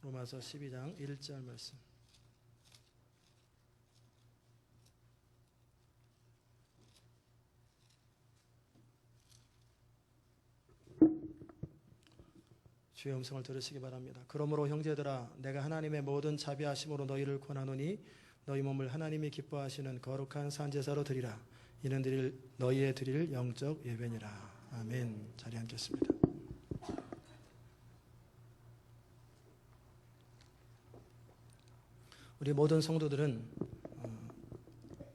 로마서 12장 1절 말씀. 주의 음성을 들으시기 바랍니다. 그러므로 형제들아, 내가 하나님의 모든 자비하심으로 너희를 권하노니 너희 몸을 하나님이 기뻐하시는 거룩한 산제사로 드리라. 이는 너희의 드릴 영적 예배니라. 아멘. 자리에 앉겠습니다. 우리 모든 성도들은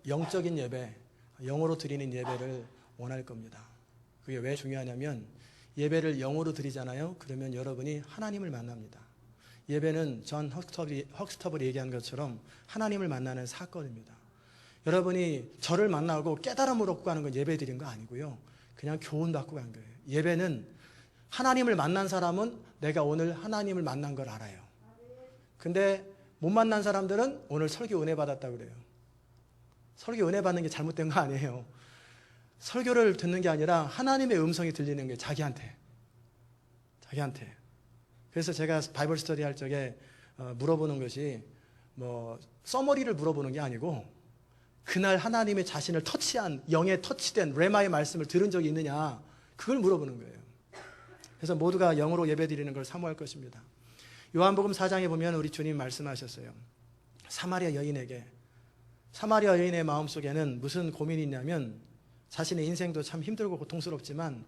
영적인 예배, 영으로 드리는 예배를 원할 겁니다. 그게 왜 중요하냐면 예배를 영으로 드리잖아요. 그러면 여러분이 하나님을 만납니다. 예배는 존 헉스터블이 얘기한 것처럼 하나님을 만나는 사건입니다. 여러분이 저를 만나고 깨달음을 얻고 가는 건 예배 드린 거 아니고요. 그냥 교훈 받고 간 거예요. 예배는 하나님을 만난 사람은 내가 오늘 하나님을 만난 걸 알아요. 근데 못 만난 사람들은 오늘 설교 은혜 받았다고 그래요. 설교 은혜 받는 게 잘못된 거 아니에요. 설교를 듣는 게 아니라 하나님의 음성이 들리는 게 자기한테. 그래서 제가 바이블 스터디 할 적에 물어보는 것이 서머리를 물어보는 게 아니고 그날 하나님의 자신을 터치한, 영에 터치된 레마의 말씀을 들은 적이 있느냐, 그걸 물어보는 거예요. 그래서 모두가 영으로 예배드리는 걸 사모할 것입니다. 요한복음 4장에 보면 우리 주님 말씀하셨어요. 사마리아 여인의 마음속에는 무슨 고민이 있냐면 자신의 인생도 참 힘들고 고통스럽지만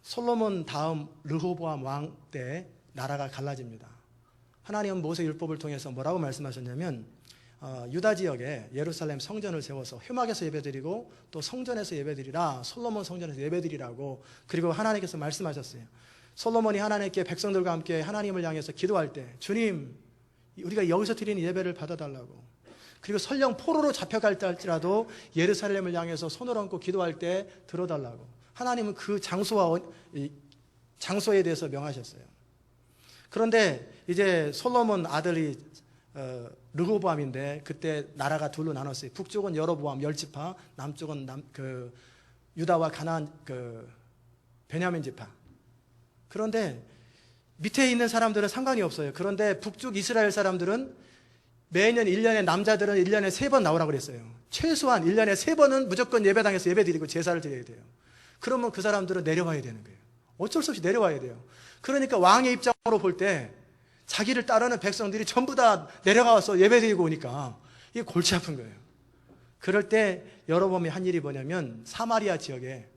솔로몬 다음 르호보암 왕 때 나라가 갈라집니다. 하나님은 모세 율법을 통해서 뭐라고 말씀하셨냐면 유다 지역에 예루살렘 성전을 세워서 회막에서 예배드리고 또 성전에서 예배드리라, 솔로몬 성전에서 예배드리라고. 그리고 하나님께서 말씀하셨어요. 솔로몬이 하나님께 백성들과 함께 하나님을 향해서 기도할 때 주님, 우리가 여기서 드리는 예배를 받아달라고. 그리고 설령 포로로 잡혀갈 때 할지라도 예루살렘을 향해서 손을 얹고 기도할 때 들어달라고. 하나님은 그 장소에 대해서 명하셨어요. 그런데 이제 솔로몬 아들이 르호보암인데 그때 나라가 둘로 나눴어요. 북쪽은 여로보암 10지파, 남쪽은 유다와 가나안 베냐민 지파. 그런데 밑에 있는 사람들은 상관이 없어요. 그런데 북쪽 이스라엘 사람들은 매년 1년에 남자들은 1년에 3번 나오라고 그랬어요. 최소한 1년에 3번은 무조건 예배당에서 예배드리고 제사를 드려야 돼요. 그러면 그 사람들은 내려와야 되는 거예요. 어쩔 수 없이 내려와야 돼요. 그러니까 왕의 입장으로 볼 때 자기를 따르는 백성들이 전부 다 내려가서 예배드리고 오니까 이게 골치 아픈 거예요. 그럴 때 여로보암이 한 일이 뭐냐면 사마리아 지역에,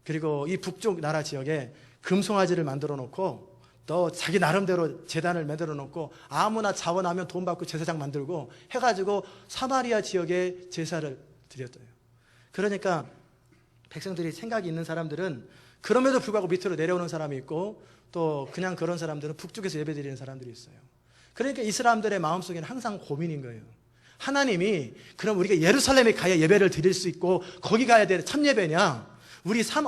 그리고 이 북쪽 나라 지역에 금송아지를 만들어 놓고 또 자기 나름대로 제단을 만들어 놓고 아무나 자원하면 돈 받고 제사장 만들고 해가지고 사마리아 지역에 제사를 드렸어요. 그러니까 백성들이 생각이 있는 사람들은 그럼에도 불구하고 밑으로 내려오는 사람이 있고 또 그냥 그런 사람들은 북쪽에서 예배드리는 사람들이 있어요. 그러니까 이 사람들의 마음속에는 항상 고민인 거예요. 하나님이 그럼 우리가 예루살렘에 가야 예배를 드릴 수 있고 거기 가야 돼 참예배냐?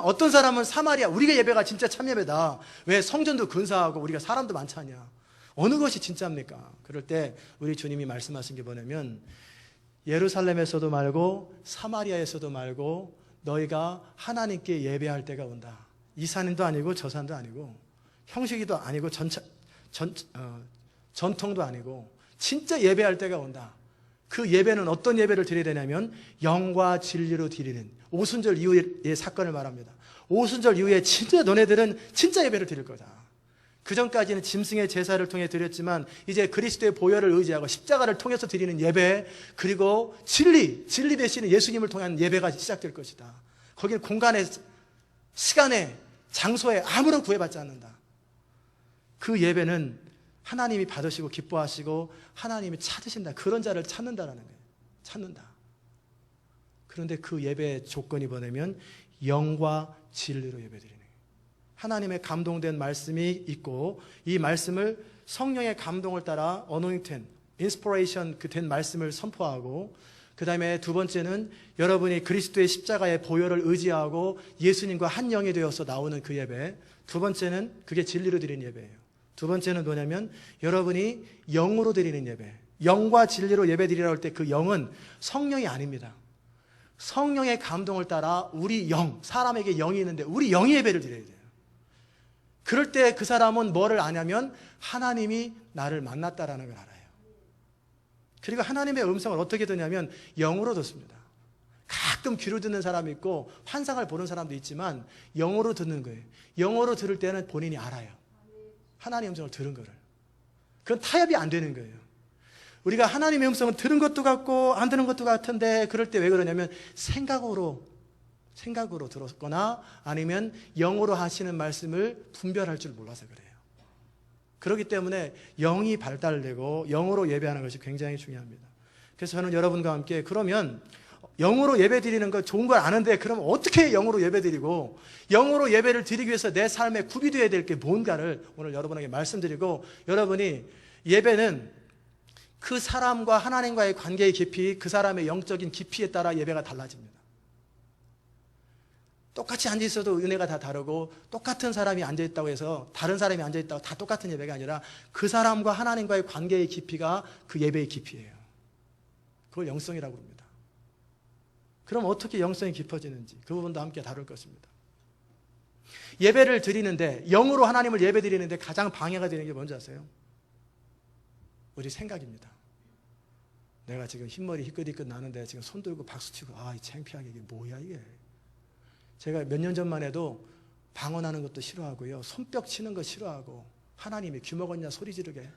어떤 사람은 사마리아, 우리가 예배가 진짜 참예배다. 왜 성전도 근사하고 우리가 사람도 많지 않냐? 어느 것이 진짜입니까? 그럴 때 우리 주님이 말씀하신 게 뭐냐면 예루살렘에서도 말고 사마리아에서도 말고 너희가 하나님께 예배할 때가 온다. 이 산도 아니고 저 산도 아니고 형식이도 아니고 전통도 아니고 진짜 예배할 때가 온다. 그 예배는 어떤 예배를 드려야 되냐면 영과 진리로 드리는, 오순절 이후의 사건을 말합니다. 오순절 이후에 진짜 너네들은 진짜 예배를 드릴 거다. 그 전까지는 짐승의 제사를 통해 드렸지만 이제 그리스도의 보혈을 의지하고 십자가를 통해서 드리는 예배, 그리고 진리 되시는 예수님을 통한 예배가 시작될 것이다. 거기는 공간에, 시간에, 장소에 아무런 구애받지 않는다. 그 예배는 하나님이 받으시고 기뻐하시고 하나님이 찾으신다. 그런 자를 찾는다라는 거예요. 찾는다. 그런데 그 예배의 조건이 뭐냐면 영과 진리로 예배드리는 거예요. 하나님의 감동된 말씀이 있고 이 말씀을 성령의 감동을 따라 어노인팅, 인스피레이션 된 말씀을 선포하고, 그 다음에 두 번째는 여러분이 그리스도의 십자가의 보혈을 의지하고 예수님과 한 영이 되어서 나오는 그 예배. 두 번째는 그게 진리로 드리는 예배예요. 두 번째는 뭐냐면 여러분이 영으로 드리는 예배. 영과 진리로 예배 드리라고 할 때 그 영은 성령이 아닙니다. 성령의 감동을 따라 우리 영, 사람에게 영이 있는데 우리 영이 예배를 드려야 돼요. 그럴 때 그 사람은 뭐를 아냐면 하나님이 나를 만났다라는 걸 알아요. 그리고 하나님의 음성을 어떻게 듣냐면 영으로 듣습니다. 가끔 귀로 듣는 사람이 있고 환상을 보는 사람도 있지만 영어로 듣는 거예요. 영어로 들을 때는 본인이 알아요. 하나님의 음성을 들은 거를. 그건 타협이 안 되는 거예요. 우리가 하나님의 음성을 들은 것도 같고 안 들은 것도 같은데 그럴 때 왜 그러냐면 생각으로 들었거나 아니면 영어로 하시는 말씀을 분별할 줄 몰라서 그래요. 그렇기 때문에 영이 발달되고 영어로 예배하는 것이 굉장히 중요합니다. 그래서 저는 여러분과 함께 그러면 영어로 예배 드리는 거 좋은 걸 아는데 그럼 어떻게 영어로 예배 드리고 영어로 예배를 드리기 위해서 내 삶에 구비되어야 될 게 뭔가를 오늘 여러분에게 말씀드리고 여러분이 예배는 그 사람과 하나님과의 관계의 깊이 그 사람의 영적인 깊이에 따라 예배가 달라집니다. 똑같이 앉아 있어도 은혜가 다 다르고 똑같은 사람이 앉아 있다고 해서 다른 사람이 앉아 있다고 다 똑같은 예배가 아니라 그 사람과 하나님과의 관계의 깊이가 그 예배의 깊이예요. 그걸 영성이라고 합니다. 그럼 어떻게 영성이 깊어지는지 그 부분도 함께 다룰 것입니다. 예배를 드리는데 영으로 하나님을 예배 드리는데 가장 방해가 되는 게 뭔지 아세요? 우리 생각입니다. 내가 지금 흰머리 희끗희끗 나는데 지금 손 들고 박수치고 이 창피하게 이게 뭐야 이게. 제가 몇 년 전만 해도 방언하는 것도 싫어하고요. 손뼉 치는 거 싫어하고 하나님이 귀 먹었냐 소리 지르게.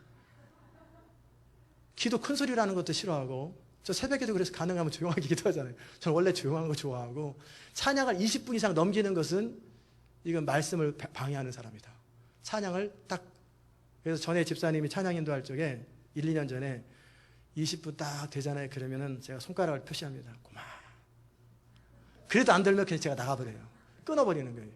기도 큰 소리로 하는 것도 싫어하고 저 새벽에도 그래서 가능하면 조용하게 기도하잖아요. 저는 원래 조용한 거 좋아하고 찬양을 20분 이상 넘기는 것은 이건 말씀을 방해하는 사람이다. 찬양을 딱 그래서 전에 집사님이 찬양 인도할 적에 1, 2년 전에 20분 딱 되잖아요. 그러면은 제가 손가락을 표시합니다. 고마. 그래도 안 들면 그냥 제가 나가버려요. 끊어버리는 거예요.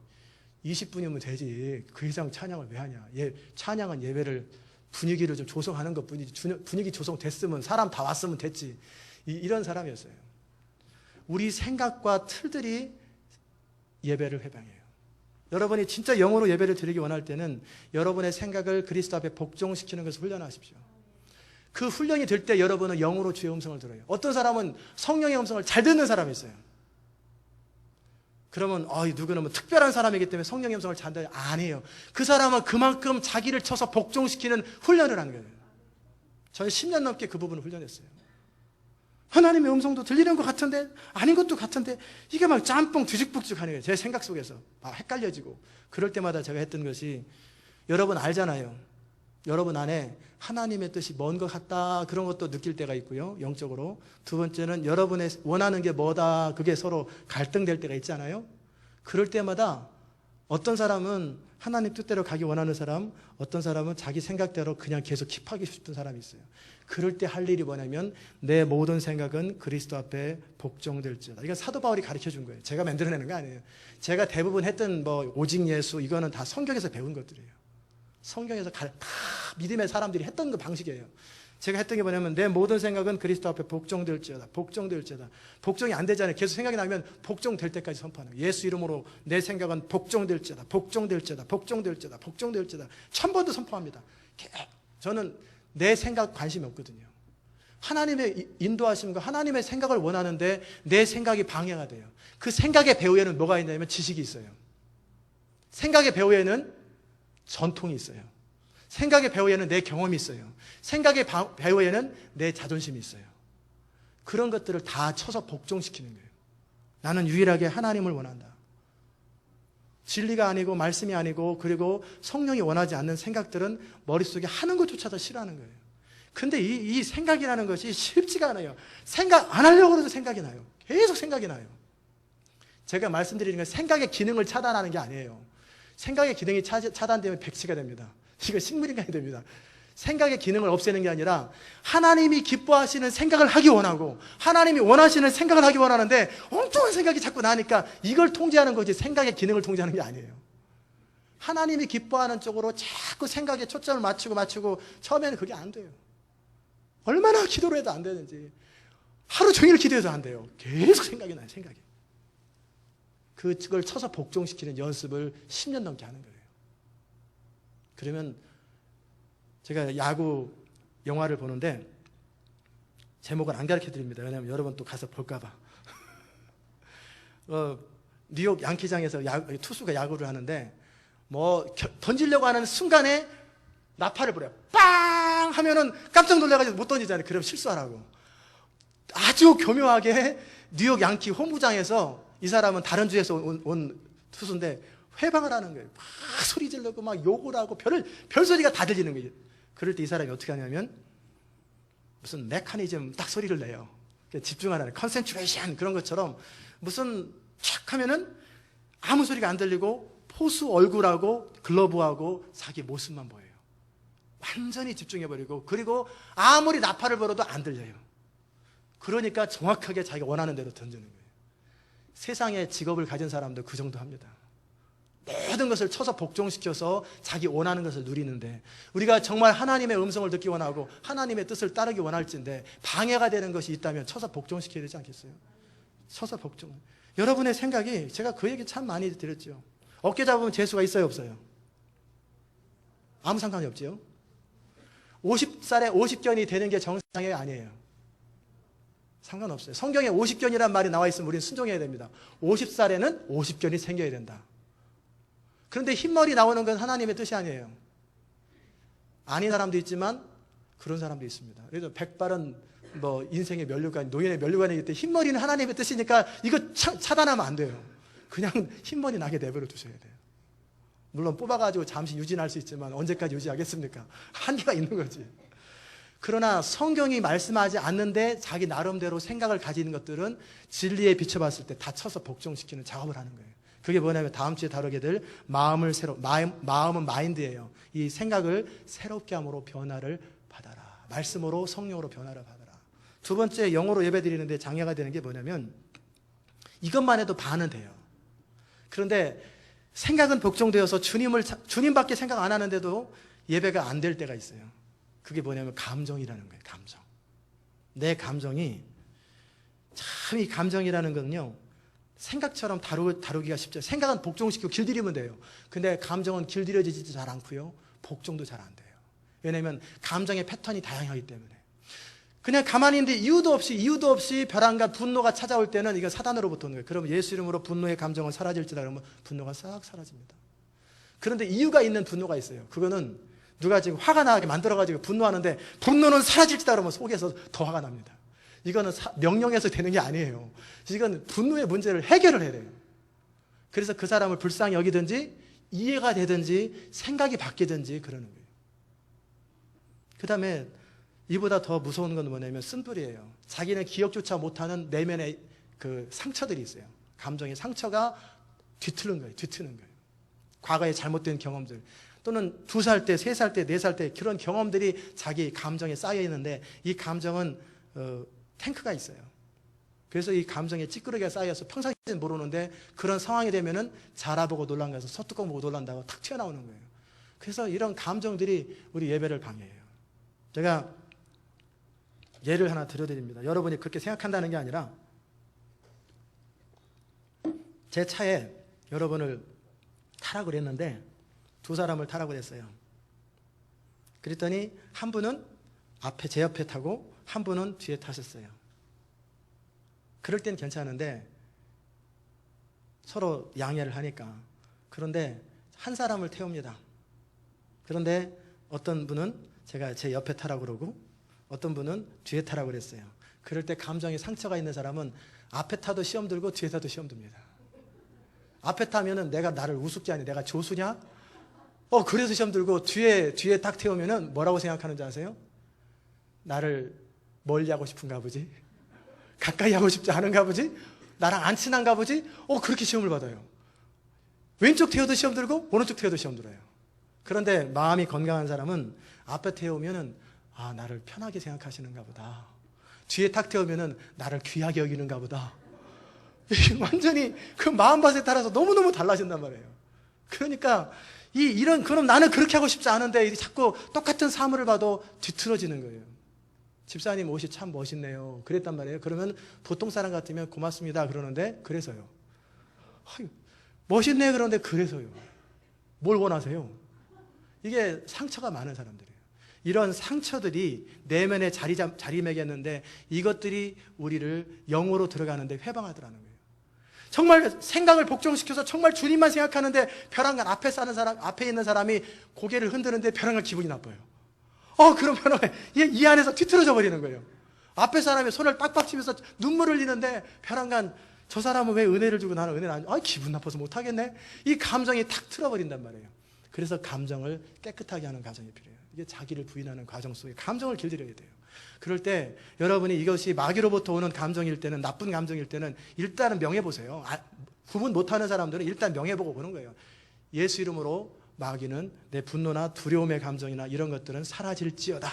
20분이면 되지. 그 이상 찬양을 왜 하냐. 찬양은 예배를 분위기를 좀 조성하는 것뿐이지 분위기 조성됐으면 사람 다 왔으면 됐지. 이런 사람이었어요. 우리 생각과 틀들이 예배를 회방해요. 여러분이 진짜 영으로 예배를 드리기 원할 때는 여러분의 생각을 그리스도 앞에 복종시키는 것을 훈련하십시오. 그 훈련이 될 때 여러분은 영으로 주의 음성을 들어요. 어떤 사람은 성령의 음성을 잘 듣는 사람이 있어요. 그러면 누구는 뭐 특별한 사람이기 때문에 성령의 음성을 잘 듣는 아니에요. 그 사람은 그만큼 자기를 쳐서 복종시키는 훈련을 한 거예요. 저는 10년 넘게 그 부분을 훈련했어요. 하나님의 음성도 들리는 것 같은데 아닌 것도 같은데 이게 막 짬뽕 뒤죽북죽 하는 거예요. 제 생각 속에서 헷갈려지고 그럴 때마다 제가 했던 것이 여러분 알잖아요. 여러분 안에 하나님의 뜻이 뭔 것 같다 그런 것도 느낄 때가 있고요. 영적으로. 두 번째는 여러분의 원하는 게 뭐다 그게 서로 갈등될 때가 있잖아요. 그럴 때마다 어떤 사람은 하나님 뜻대로 가기 원하는 사람, 어떤 사람은 자기 생각대로 그냥 계속 킵하기 싶은 사람이 있어요. 그럴 때 할 일이 뭐냐면 내 모든 생각은 그리스도 앞에 복종될지어다. 이건 사도 바울이 가르쳐 준 거예요. 제가 만들어내는 거 아니에요. 제가 대부분 했던 오직 예수 이거는 다 성경에서 배운 것들이에요. 성경에서 다 믿음의 사람들이 했던 그 방식이에요. 제가 했던 게 뭐냐면 내 모든 생각은 그리스도 앞에 복종될지어다. 복종될지어다. 복종이 안 되잖아요. 계속 생각이 나면 복종될 때까지 선포하는 거예요. 예수 이름으로 내 생각은 복종될지어다. 복종될지어다. 복종될지어다. 복종될지어다. 1000번도 선포합니다. 저는 내 생각 관심이 없거든요. 하나님의 인도하심과 하나님의 생각을 원하는데 내 생각이 방해가 돼요. 그 생각의 배후에는 뭐가 있냐면 지식이 있어요. 생각의 배후에는 전통이 있어요. 생각의 배후에는 내 경험이 있어요. 생각의 배후에는 내 자존심이 있어요. 그런 것들을 다 쳐서 복종시키는 거예요. 나는 유일하게 하나님을 원한다. 진리가 아니고 말씀이 아니고 그리고 성령이 원하지 않는 생각들은 머릿속에 하는 것조차도 싫어하는 거예요. 근데 이 생각이라는 것이 쉽지가 않아요. 생각 안 하려고 해도 생각이 나요. 계속 생각이 나요. 제가 말씀드리는 건 생각의 기능을 차단하는 게 아니에요. 생각의 기능이 차단되면 백치가 됩니다. 이거 식물인간이 됩니다. 생각의 기능을 없애는 게 아니라 하나님이 기뻐하시는 생각을 하기 원하고 하나님이 원하시는 생각을 하기 원하는데 엉뚱한 생각이 자꾸 나니까 이걸 통제하는 거지 생각의 기능을 통제하는 게 아니에요. 하나님이 기뻐하는 쪽으로 자꾸 생각에 초점을 맞추고 처음에는 그게 안 돼요. 얼마나 기도를 해도 안 되는지 하루 종일 기도해도 안 돼요. 계속 생각이 나요. 생각이. 그걸 쳐서 복종시키는 연습을 10년 넘게 하는 거예요. 그러면 제가 야구 영화를 보는데 제목을 안 가르쳐 드립니다. 왜냐하면 여러분 또 가서 볼까 봐. 뉴욕 양키장에서 투수가 야구를 하는데 던지려고 하는 순간에 나팔을 불어요. 빵! 하면은 깜짝 놀라가지고 못 던지잖아요. 그럼 실수하라고. 아주 교묘하게 뉴욕 양키 홈구장에서 이 사람은 다른 주에서 온 투수인데 회방을 하는 거예요. 막 소리 지르고 막 욕을 하고 별소리가 다 들리는 거예요. 그럴 때 이 사람이 어떻게 하냐면 무슨 메커니즘 딱 소리를 내요. 집중하는 컨센트레이션 그런 것처럼 무슨 촥 하면은 아무 소리가 안 들리고 포수 얼굴하고 글러브하고 자기 모습만 보여요. 완전히 집중해버리고 그리고 아무리 나팔을 불어도 안 들려요. 그러니까 정확하게 자기가 원하는 대로 던지는 거예요. 세상에 직업을 가진 사람도 그 정도 합니다. 모든 것을 쳐서 복종시켜서 자기 원하는 것을 누리는데 우리가 정말 하나님의 음성을 듣기 원하고 하나님의 뜻을 따르기 원할진데 방해가 되는 것이 있다면 쳐서 복종시켜야 되지 않겠어요? 쳐서 복종. 여러분의 생각이 제가 그 얘기 참 많이 드렸죠. 어깨 잡으면 재수가 있어요 없어요? 아무 상관이 없지요. 50살에 50견이 되는 게 정상이 아니에요. 상관없어요. 성경에 50견이란 말이 나와 있으면 우리는 순종해야 됩니다. 50살에는 50견이 생겨야 된다. 그런데 흰머리 나오는 건 하나님의 뜻이 아니에요. 아닌 사람도 있지만 그런 사람도 있습니다. 그래서 백발은 인생의 면류관, 노인의 면류관이기 때문에 흰머리는 하나님의 뜻이니까 이거 차단하면 안 돼요. 그냥 흰머리 나게 내버려 두셔야 돼요. 물론 뽑아가지고 잠시 유진할 수 있지만 언제까지 유지하겠습니까? 한계가 있는 거지. 그러나 성경이 말씀하지 않는데 자기 나름대로 생각을 가지는 것들은 진리에 비춰봤을 때 다 쳐서 복종시키는 작업을 하는 거예요. 그게 뭐냐면 다음 주에 다루게 될 마음은 마인드예요. 이 생각을 새롭게 함으로 변화를 받아라. 말씀으로 성령으로 변화를 받아라. 두 번째 영어로 예배 드리는데 장애가 되는 게 뭐냐면 이것만 해도 반은 돼요. 그런데 생각은 복종되어서 주님밖에 생각 안 하는데도 예배가 안 될 때가 있어요. 그게 뭐냐면 감정이라는 거예요. 감정. 내 감정이 참 이 감정이라는 거는요. 생각처럼 다루기가 쉽죠. 생각은 복종시키고 길들이면 돼요. 근데 감정은 길들여지지도 잘 않고요. 복종도 잘 안 돼요. 왜냐하면 감정의 패턴이 다양하기 때문에. 그냥 가만히 있는데 이유도 없이 벼랑과 분노가 찾아올 때는 이거 사단으로부터 오는 거예요. 그러면 예수 이름으로 분노의 감정은 사라질지다 그러면 분노가 싹 사라집니다. 그런데 이유가 있는 분노가 있어요. 그거는 누가 지금 화가 나게 만들어가지고 분노하는데 분노는 사라질지다 그러면 속에서 더 화가 납니다. 이거는 명령해서 되는 게 아니에요. 이건 분노의 문제를 해결을 해야 돼요. 그래서 그 사람을 불쌍히 여기든지 이해가 되든지 생각이 바뀌든지 그러는 거예요. 그 다음에 이보다 더 무서운 건 뭐냐면 쓴뿌리예요. 자기는 기억조차 못하는 내면의 그 상처들이 있어요. 감정의 상처가 뒤트는 거예요. 과거의 잘못된 경험들 또는 2살 때, 3살 때, 4살 때 그런 경험들이 자기 감정에 쌓여 있는데 이 감정은 탱크가 있어요. 그래서 이 감정에 찌끄러기가 쌓여서 평상시에는 모르는데 그런 상황이 되면은 자라보고 놀란 거에서 소뚜껑 보고 놀란다고 탁 튀어나오는 거예요. 그래서 이런 감정들이 우리 예배를 방해해요. 제가 예를 하나 들어드립니다. 여러분이 그렇게 생각한다는 게 아니라 제 차에 여러분을 타라고 그랬는데 2사람을 타라고 그랬어요. 그랬더니 한 분은 제 옆에 타고 한 분은 뒤에 타셨어요. 그럴 땐 괜찮은데 서로 양해를 하니까. 그런데 한 사람을 태웁니다. 그런데 어떤 분은 제가 제 옆에 타라고 그러고 어떤 분은 뒤에 타라고 그랬어요. 그럴 때 감정에 상처가 있는 사람은 앞에 타도 시험 들고 뒤에 타도 시험 듭니다. 앞에 타면은 내가 나를 우습게 하니 내가 조수냐? 그래서 시험 들고 뒤에 딱 태우면은 뭐라고 생각하는지 아세요? 나를 멀리 하고 싶은가 보지? 가까이 하고 싶지 않은가 보지? 나랑 안 친한가 보지? 그렇게 시험을 받아요. 왼쪽 태워도 시험 들고 오른쪽 태워도 시험 들어요. 그런데 마음이 건강한 사람은 앞에 태우면은 나를 편하게 생각하시는가 보다. 뒤에 탁 태우면은 나를 귀하게 여기는가 보다. 완전히 그 마음밭에 따라서 너무너무 달라진단 말이에요. 그러니까 그럼 나는 그렇게 하고 싶지 않은데 자꾸 똑같은 사물을 봐도 뒤틀어지는 거예요. 집사님 옷이 참 멋있네요. 그랬단 말이에요. 그러면 보통 사람 같으면 고맙습니다. 그러는데 그래서요. 멋있네요. 그런데 그래서요. 뭘 원하세요? 이게 상처가 많은 사람들이에요. 이런 상처들이 내면에 자리매겼는데 이것들이 우리를 영으로 들어가는데 회방하더라는 거예요. 정말 생각을 복종시켜서 정말 주님만 생각하는데 벼랑간 앞에 있는 사람이 고개를 흔드는데 벼랑간 기분이 나빠요. 그러면 이 안에서 뒤틀어져 버리는 거예요. 앞에 사람이 손을 빡빡 치면서 눈물을 흘리는데 벼랑간 저 사람은 왜 은혜를 주고 나는 은혜를 안 줘? 기분 나빠서 못하겠네. 이 감정이 탁 틀어버린단 말이에요. 그래서 감정을 깨끗하게 하는 과정이 필요해요. 이게 자기를 부인하는 과정 속에 감정을 길들여야 돼요. 그럴 때 여러분이 이것이 마귀로부터 오는 감정일 때는, 나쁜 감정일 때는 일단은 명해보세요. 구분 못하는 사람들은 일단 명해보고 보는 거예요. 예수 이름으로 마귀는 내 분노나 두려움의 감정이나 이런 것들은 사라질지어다.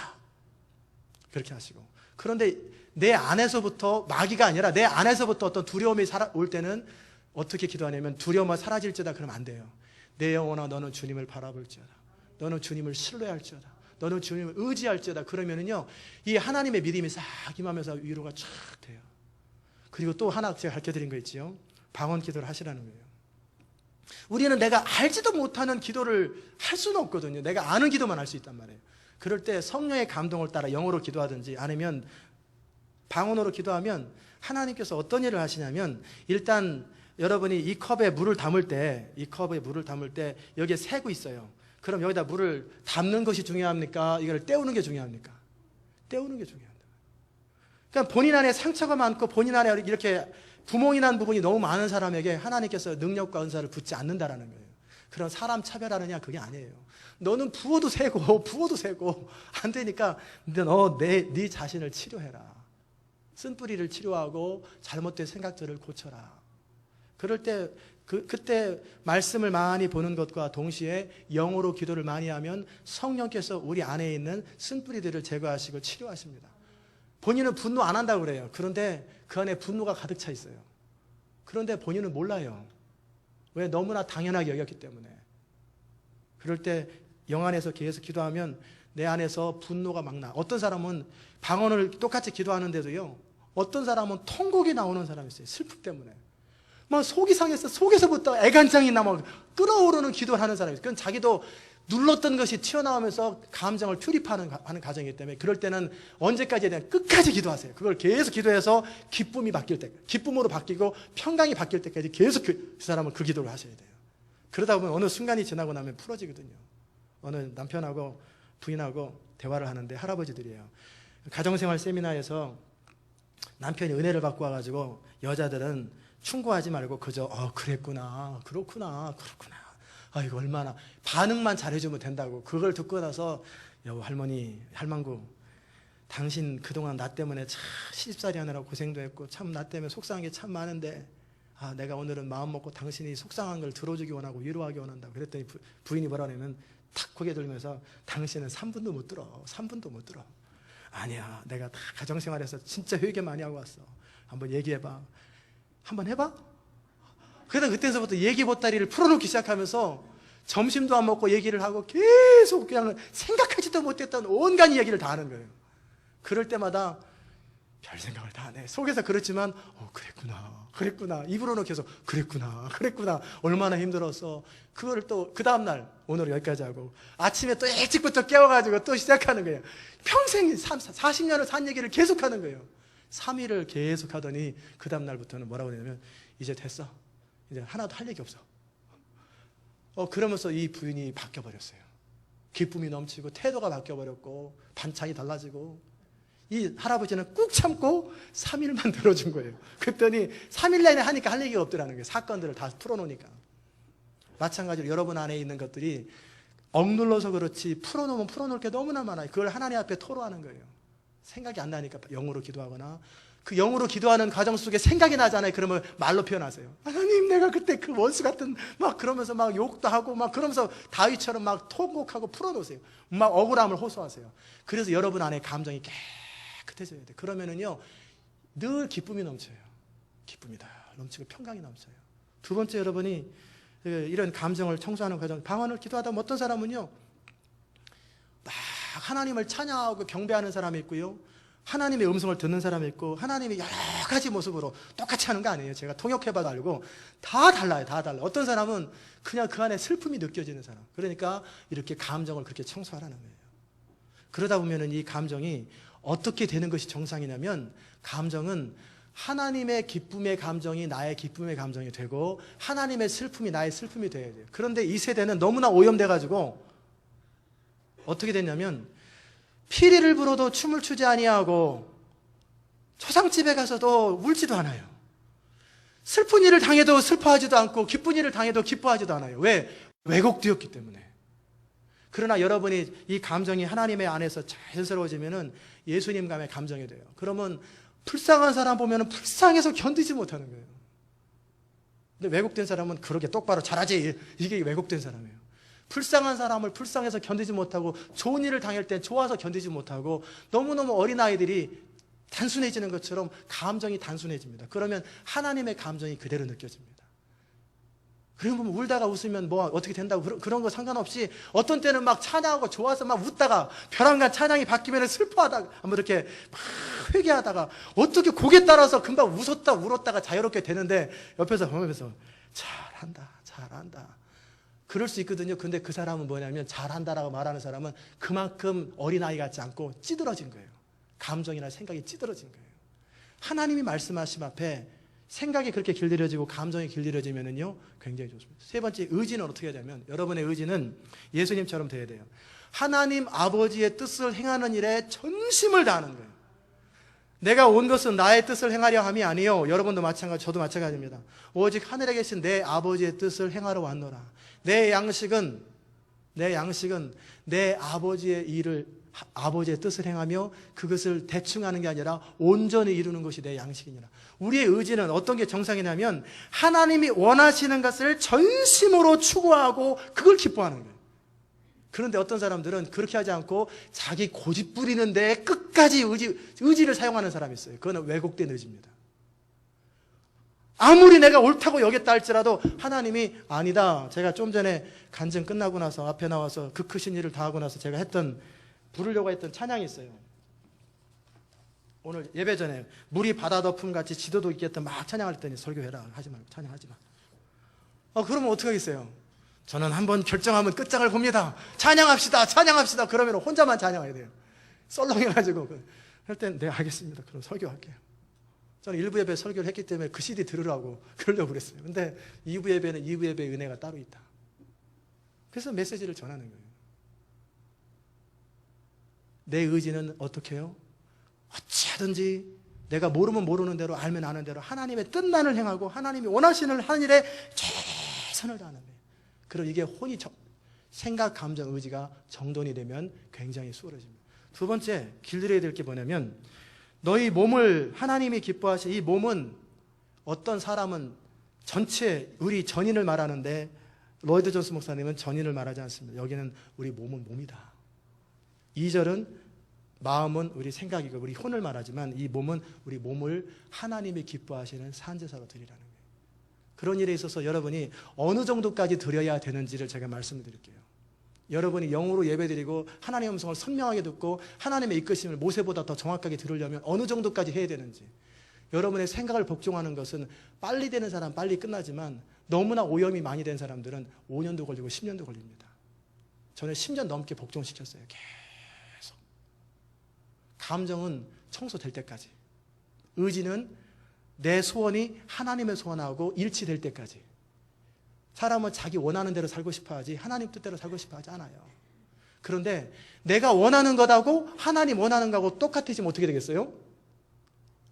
그렇게 하시고. 그런데 내 안에서부터, 마귀가 아니라 내 안에서부터 어떤 두려움이 올 때는 어떻게 기도하냐면, 두려움은 사라질지어다 그러면 안 돼요. 내 영혼아 너는 주님을 바라볼지어다. 너는 주님을 신뢰할지어다. 너는 주님을 의지할지어다. 그러면은요, 이 하나님의 믿음이 싹 임하면서 위로가 쫙 돼요. 그리고 또 하나 제가 가르쳐드린 거 있지요. 방언 기도를 하시라는 거예요. 우리는 내가 알지도 못하는 기도를 할 수는 없거든요. 내가 아는 기도만 할 수 있단 말이에요. 그럴 때 성령의 감동을 따라 영어로 기도하든지 아니면 방언으로 기도하면 하나님께서 어떤 일을 하시냐면, 일단 여러분이 이 컵에 물을 담을 때 여기에 새고 있어요. 그럼 여기다 물을 담는 것이 중요합니까? 이걸 때우는 게 중요합니까? 때우는 게 중요합니다. 그러니까 본인 안에 상처가 많고 본인 안에 이렇게 구멍이 난 부분이 너무 많은 사람에게 하나님께서 능력과 은사를 붓지 않는다라는 거예요. 그런 사람 차별하느냐, 그게 아니에요. 너는 부어도 새고 안 되니까 네 자신을 치료해라. 쓴뿌리를 치료하고 잘못된 생각들을 고쳐라. 그럴 때 그때 말씀을 많이 보는 것과 동시에 영어로 기도를 많이 하면 성령께서 우리 안에 있는 쓴뿌리들을 제거하시고 치료하십니다. 본인은 분노 안 한다고 그래요. 그런데 그 안에 분노가 가득 차 있어요. 그런데 본인은 몰라요. 왜? 너무나 당연하게 여겼기 때문에. 그럴 때 영 안에서 계속 기도하면 내 안에서 분노가 막 나. 어떤 사람은 방언을 똑같이 기도하는데도요, 어떤 사람은 통곡이 나오는 사람이 있어요. 슬픔 때문에. 막 속이 상해서 속에서부터 애간장이 막 끓어오르는 기도를 하는 사람이 있어요. 그건 자기도 눌렀던 것이 튀어나오면서 감정을 투입하는 과정이기 때문에, 그럴 때는 언제까지에 대한 끝까지 기도하세요. 그걸 계속 기도해서 기쁨이 바뀔 때, 기쁨으로 바뀌고 평강이 바뀔 때까지 계속 그 사람은 그 기도를 하셔야 돼요. 그러다 보면 어느 순간이 지나고 나면 풀어지거든요. 어느 남편하고 부인하고 대화를 하는데 할아버지들이에요. 가정생활 세미나에서 남편이 은혜를 받고 와가지고 여자들은 충고하지 말고 그저 그랬구나, 그렇구나. 이거 얼마나 반응만 잘해주면 된다고. 그걸 듣고 나서 여보, 할머니, 할망구, 당신 그동안 나 때문에 참 시집살이 하느라 고생도 했고 참 나 때문에 속상한 게 참 많은데 내가 오늘은 마음 먹고 당신이 속상한 걸 들어주기 원하고 위로하기 원한다고. 그랬더니 부인이 뭐라냐면 탁 고개 들면서 당신은 3분도 못 들어. 3분도 못 들어. 아니야, 내가 다 가정생활에서 진짜 회개 많이 하고 왔어. 한번 얘기해봐. 한번 해봐? 그러다 그때서부터 얘기 보따리를 풀어놓기 시작하면서 점심도 안 먹고 얘기를 하고 계속 그냥 생각하지도 못했던 온갖 얘기를 다 하는 거예요. 그럴 때마다 별 생각을 다 안 해. 속에서 그렇지만 그랬구나. 입으로는 계속 그랬구나. 얼마나 힘들었어. 그걸 또 그 다음날 오늘 여기까지 하고 아침에 또 일찍부터 깨워가지고 또 시작하는 거예요. 평생 40년을 산 얘기를 계속하는 거예요. 3일을 계속 하더니 그 다음날부터는 뭐라고 그러냐면 이제 됐어. 이제 하나도 할 얘기 없어. 그러면서 이 부인이 바뀌어버렸어요. 기쁨이 넘치고 태도가 바뀌어버렸고 반찬이 달라지고, 이 할아버지는 꾹 참고 3일만 들어준 거예요. 그랬더니 3일 내내 하니까 할 얘기가 없더라는 거예요. 사건들을 다 풀어놓으니까. 마찬가지로 여러분 안에 있는 것들이 억눌러서 그렇지 풀어놓으면 풀어놓을 게 너무나 많아요. 그걸 하나님 앞에 토로하는 거예요. 생각이 안 나니까 영으로 기도하거나, 그 영으로 기도하는 과정 속에 생각이 나잖아요. 그러면 말로 표현하세요. 하나님, 내가 그때 그 원수 같은 막 그러면서 막 욕도 하고 막 그러면서 다윗처럼 막 통곡하고 풀어놓으세요. 막 억울함을 호소하세요. 그래서 여러분 안에 감정이 깨끗해져야 돼요. 그러면은요 늘 기쁨이 넘쳐요. 기쁨이 다 넘치고 평강이 넘쳐요. 두 번째, 여러분이 이런 감정을 청소하는 과정, 방언을 기도하다 보면 어떤 사람은요 막 하나님을 찬양하고 경배하는 사람이 있고요, 하나님의 음성을 듣는 사람이 있고, 하나님이 여러 가지 모습으로 똑같이 하는 거 아니에요. 제가 통역해봐도 알고 다 달라요. 어떤 사람은 그냥 그 안에 슬픔이 느껴지는 사람. 그러니까 이렇게 감정을 그렇게 청소하라는 거예요. 그러다 보면은 이 감정이 어떻게 되는 것이 정상이냐면, 감정은 하나님의 기쁨의 감정이 나의 기쁨의 감정이 되고 하나님의 슬픔이 나의 슬픔이 돼야 돼요. 그런데 이 세대는 너무나 오염돼가지고 어떻게 됐냐면 피리를 불어도 춤을 추지 아니하고 초상집에 가서도 울지도 않아요. 슬픈 일을 당해도 슬퍼하지도 않고 기쁜 일을 당해도 기뻐하지도 않아요. 왜? 왜곡되었기 때문에. 그러나 여러분이 이 감정이 하나님의 안에서 자연스러워지면은 예수님감의 감정이 돼요. 그러면 불쌍한 사람 보면은 불쌍해서 견디지 못하는 거예요. 근데 왜곡된 사람은 그렇게 똑바로 잘하지, 이게 왜곡된 사람이에요. 불쌍한 사람을 불쌍해서 견디지 못하고 좋은 일을 당할 땐 좋아서 견디지 못하고 너무너무 어린아이들이 단순해지는 것처럼 감정이 단순해집니다. 그러면 하나님의 감정이 그대로 느껴집니다. 그러면 울다가 웃으면 뭐 어떻게 된다고 그런 거 상관없이 어떤 때는 막 찬양하고 좋아서 막 웃다가 벼랑간 찬양이 바뀌면 슬퍼하다가 뭐 이렇게 막 회개하다가 어떻게 곡에 따라서 금방 웃었다 울었다가 자유롭게 되는데 옆에서 보면서 잘한다 그럴 수 있거든요. 근데 그 사람은 뭐냐면 잘한다라고 말하는 사람은 그만큼 어린아이 같지 않고 찌들어진 거예요. 감정이나 생각이 찌들어진 거예요. 하나님이 말씀하심 앞에 생각이 그렇게 길들여지고 감정이 길들여지면은요 굉장히 좋습니다. 세 번째, 의지는 어떻게 해야 되냐면 여러분의 의지는 예수님처럼 돼야 돼요. 하나님 아버지의 뜻을 행하는 일에 전심을 다하는 거예요. 내가 온 것은 나의 뜻을 행하려 함이 아니요, 여러분도 마찬가지, 저도 마찬가지입니다. 오직 하늘에 계신 내 아버지의 뜻을 행하러 왔노라. 내 양식은 내 아버지의 일을, 아버지의 뜻을 행하며 그것을 대충 하는 게 아니라 온전히 이루는 것이 내 양식이니라. 우리의 의지는 어떤 게 정상이냐면 하나님이 원하시는 것을 전심으로 추구하고 그걸 기뻐하는 거예요. 그런데 어떤 사람들은 그렇게 하지 않고 자기 고집 부리는데 끝까지 의지를 사용하는 사람이 있어요. 그거는 왜곡된 의지입니다. 아무리 내가 옳다고 여겼다 할지라도 하나님이 아니다. 제가 좀 전에 간증 끝나고 나서 앞에 나와서 그 크신 일을 다 하고 나서 제가 부르려고 했던 찬양이 있어요. 오늘 예배 전에 물이 바다 덮음 같이 지도도 있겠다 막 찬양할 때니 설교해라 하지 말고 찬양하지 마. 그러면 어떻게 하겠어요? 저는 한번 결정하면 끝장을 봅니다. 찬양합시다. 그러면 혼자만 찬양해야 돼요. 썰렁해가지고 할 땐 네 알겠습니다. 그럼 설교할게요. 저는 1부 예배 설교를 했기 때문에 그 CD 들으라고 그러려고 그랬어요. 근데 2부 예배는 2부 예배의 은혜가 따로 있다. 그래서 메시지를 전하는 거예요. 내 의지는 어떻게 해요? 어찌하든지 내가 모르면 모르는 대로 알면 아는 대로 하나님의 뜻만을 행하고 하나님이 원하시는 한 일에 최선을 다하는 거예요. 그럼 이게 생각, 감정, 의지가 정돈이 되면 굉장히 수월해집니다. 두 번째, 길들여야 될 게 뭐냐면 너희 몸을 하나님이 기뻐하신 이 몸은 어떤 사람은 전체 우리 전인을 말하는데 로이드 존스 목사님은 전인을 말하지 않습니다. 여기는 우리 몸은 몸이다. 2절은 마음은 우리 생각이고 우리 혼을 말하지만 이 몸은 우리 몸을 하나님이 기뻐하시는 산제사로 드리라는 거예요. 그런 일에 있어서 여러분이 어느 정도까지 드려야 되는지를 제가 말씀을 드릴게요. 여러분이 영으로 예배드리고 하나님의 음성을 선명하게 듣고 하나님의 이끄심을 모세보다 더 정확하게 들으려면 어느 정도까지 해야 되는지, 여러분의 생각을 복종하는 것은 빨리 되는 사람 빨리 끝나지만 너무나 오염이 많이 된 사람들은 5년도 걸리고 10년도 걸립니다. 저는 10년 넘게 복종시켰어요. 계속. 감정은 청소될 때까지, 의지는 내 소원이 하나님의 소원하고 일치될 때까지. 사람은 자기 원하는 대로 살고 싶어 하지 하나님 뜻대로 살고 싶어 하지 않아요. 그런데 내가 원하는 것하고 하나님 원하는 것하고 똑같아지면 어떻게 되겠어요?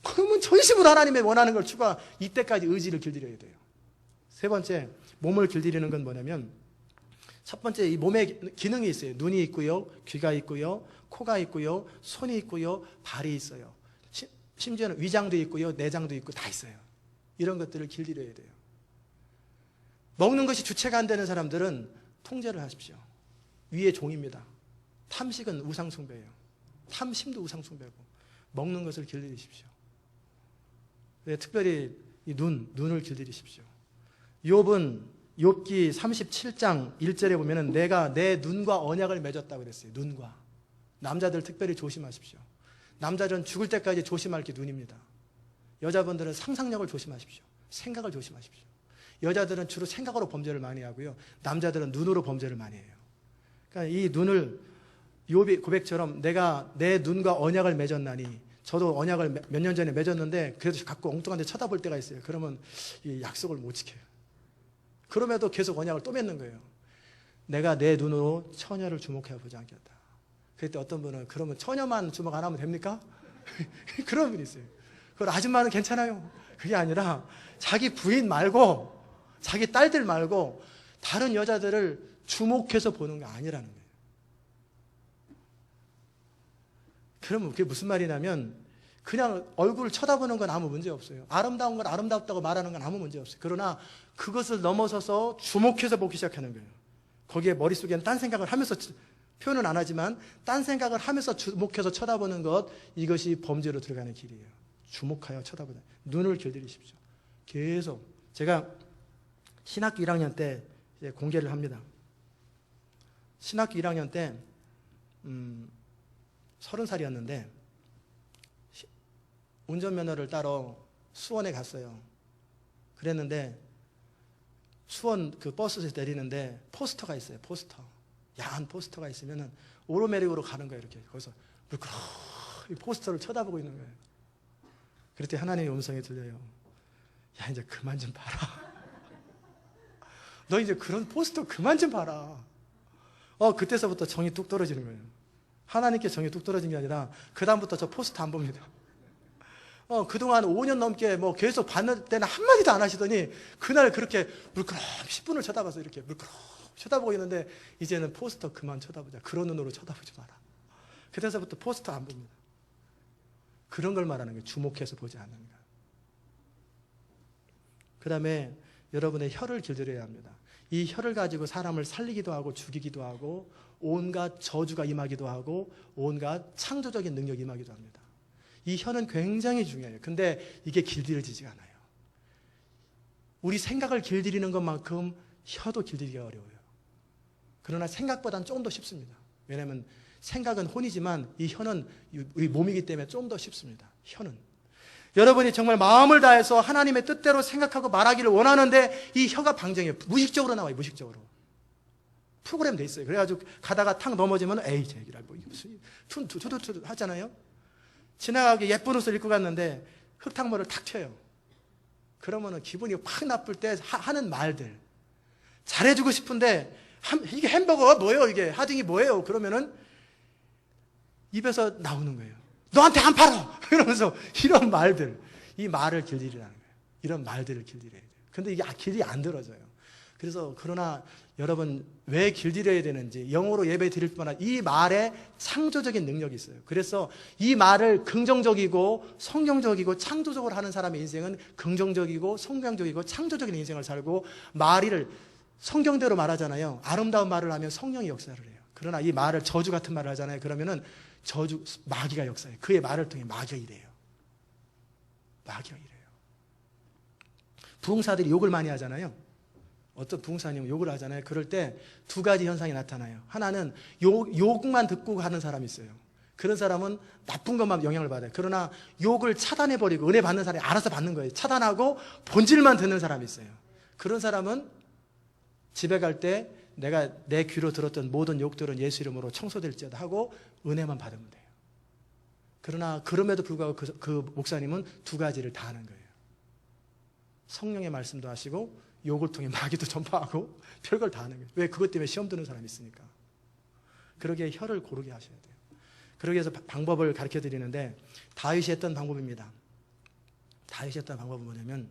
그러면 전심으로 하나님의 원하는 걸 추구하, 이때까지 의지를 길들여야 돼요. 세 번째, 몸을 길들이는 건 뭐냐면 첫 번째, 이 몸에 기능이 있어요. 눈이 있고요, 귀가 있고요, 코가 있고요, 손이 있고요, 발이 있어요. 심지어는 위장도 있고요, 내장도 있고 다 있어요. 이런 것들을 길들여야 돼요. 먹는 것이 주체가 안 되는 사람들은 통제를 하십시오. 위의 종입니다. 탐식은 우상숭배예요. 탐심도 우상숭배고 먹는 것을 길들이십시오. 네, 특별히 이 눈을 길들이십시오. 욥기 37장 1절에 보면은 내가 내 눈과 언약을 맺었다고 그랬어요. 눈과. 남자들 특별히 조심하십시오. 남자들은 죽을 때까지 조심할 게 눈입니다. 여자분들은 상상력을 조심하십시오. 생각을 조심하십시오. 여자들은 주로 생각으로 범죄를 많이 하고요, 남자들은 눈으로 범죄를 많이 해요. 그러니까 이 눈을 욥의 고백처럼 내가 내 눈과 언약을 맺었나니 저도 언약을 몇 년 전에 맺었는데 그래도 자꾸 엉뚱한 데 쳐다볼 때가 있어요. 그러면 이 약속을 못 지켜요. 그럼에도 계속 언약을 또 맺는 거예요. 내가 내 눈으로 처녀를 주목해 보지 않겠다. 그때 어떤 분은 그러면 처녀만 주목 안 하면 됩니까? 그런 분이 있어요. 그걸 아줌마는 괜찮아요. 그게 아니라 자기 부인 말고 자기 딸들 말고 다른 여자들을 주목해서 보는 게 아니라는 거예요. 그러면 그게 무슨 말이냐면 그냥 얼굴을 쳐다보는 건 아무 문제 없어요. 아름다운 건 아름답다고 말하는 건 아무 문제 없어요. 그러나 그것을 넘어서서 주목해서 보기 시작하는 거예요. 거기에 머릿속에는 딴 생각을 하면서, 표현은 안 하지만 딴 생각을 하면서 주목해서 쳐다보는 것, 이것이 범죄로 들어가는 길이에요. 주목하여 쳐다보다. 눈을 길들이십시오. 계속. 제가 신학교 1학년 때 이제 공개를 합니다. 신학교 1학년 때 30살이었는데 운전면허를 따러 수원에 갔어요. 그랬는데 수원 그 버스에서 내리는데 포스터가 있어요. 포스터. 야한 포스터가 있으면은 오르메리오로 가는 거예요. 이렇게. 거기서 물끄러이 포스터를 쳐다보고 있는 거예요. 그럴 때 하나님의 음성이 들려요. 야, 이제 그만 좀 봐라. 너 이제 그런 포스터 그만 좀 봐라. 그때서부터 정이 뚝 떨어지는 거예요. 하나님께 정이 뚝 떨어진 게 아니라 그다음부터 저 포스터 안 봅니다. 그동안 5년 넘게 뭐 계속 봤는 때는 한마디도 안 하시더니 그날 그렇게 물끄러미 10분을 쳐다봐서 이렇게 물끄러미 쳐다보고 있는데 이제는 포스터 그만 쳐다보자. 그런 눈으로 쳐다보지 마라. 그때서부터 포스터 안 봅니다. 그런 걸 말하는 거예요. 주목해서 보지 않는 거. 그 다음에 여러분의 혀를 길들여야 합니다. 이 혀를 가지고 사람을 살리기도 하고 죽이기도 하고 온갖 저주가 임하기도 하고 온갖 창조적인 능력이 임하기도 합니다. 이 혀는 굉장히 중요해요. 근데 이게 길들여지지가 않아요. 우리 생각을 길들이는 것만큼 혀도 길들이기가 어려워요. 그러나 생각보다는 조금 더 쉽습니다. 왜냐하면 생각은 혼이지만 이 혀는 우리 몸이기 때문에 좀 더 쉽습니다. 혀는. 여러분이 정말 마음을 다해서 하나님의 뜻대로 생각하고 말하기를 원하는데 이 혀가 방정해요. 무의식적으로 나와요. 무의식적으로. 프로그램 돼 있어요. 그래가지고 가다가 탁 넘어지면 에이 제 얘기라 뭐 무슨 투두투두 하잖아요. 지나가게 예쁜 옷을 입고 갔는데 흙탕물을 탁 튀어요. 그러면은 기분이 확 나쁠 때 하는 말들. 잘해주고 싶은데 이게 햄버거 뭐예요 이게 하딩이 뭐예요? 그러면은 입에서 나오는 거예요. 너한테 안 팔아! 이러면서 이런 말들. 이 말을 길들이라는 거예요. 이런 말들을 길들여야 돼요. 근데 이게 길이 안 들어져요. 그래서 그러나 여러분 왜 길들여야 되는지 영어로 예배 드릴 뿐만 아니라 이 말에 창조적인 능력이 있어요. 그래서 이 말을 긍정적이고 성경적이고 창조적으로 하는 사람의 인생은 긍정적이고 성경적이고 창조적인 인생을 살고 말을 성경대로 말하잖아요. 아름다운 말을 하면 성령이 역사를 해요. 그러나 이 말을 저주 같은 말을 하잖아요. 그러면은 마귀가 역사해요. 그의 말을 통해 마귀가 일해요. 마귀가 일해요. 부흥사들이 욕을 많이 하잖아요. 어떤 부흥사님은 욕을 하잖아요. 그럴 때 두 가지 현상이 나타나요. 하나는 욕만 듣고 가는 사람이 있어요. 그런 사람은 나쁜 것만 영향을 받아요. 그러나 욕을 차단해버리고 은혜 받는 사람이 알아서 받는 거예요. 차단하고 본질만 듣는 사람이 있어요. 그런 사람은 집에 갈 때 내가 내 귀로 들었던 모든 욕들은 예수 이름으로 청소될지어다 하고 은혜만 받으면 돼요. 그러나 그럼에도 불구하고 그 목사님은 두 가지를 다 하는 거예요. 성령의 말씀도 하시고 욕을 통해 마귀도 전파하고 별걸 다 하는 거예요. 왜? 그것 때문에 시험 드는 사람이 있으니까. 그러기에 혀를 고르게 하셔야 돼요. 그러기 위해서 방법을 가르쳐 드리는데 다윗이 했던 방법입니다. 다윗이 했던 방법은 뭐냐면